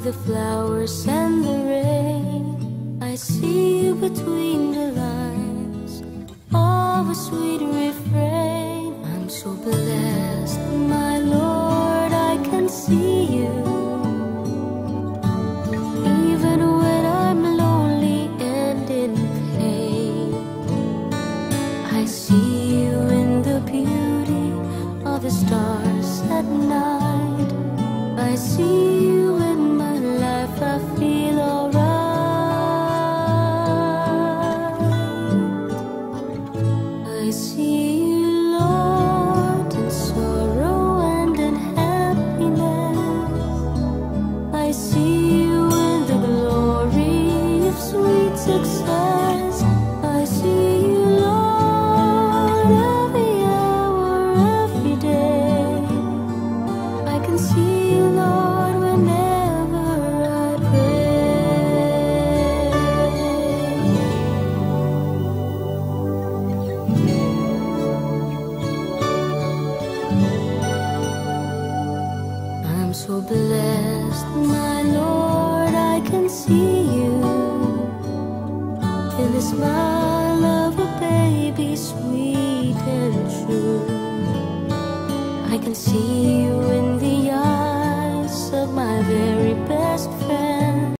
the flowers and the rain. I see you between the lines of a sweet refrain. I'm so blessed, my Lord, I can see you. Even when I'm lonely and in pain, I see you in the beauty of the stars at night. I see you in my life, I feel alright. I see you, Lord, in sorrow and in happiness. I see you in the glory of sweet success. I see you, Lord, every hour, every day. I can see you, Lord, whenever I pray. I'm so blessed, my Lord, I can see you in the smile of a baby, sweet and true. I can see you in the eyes of my very best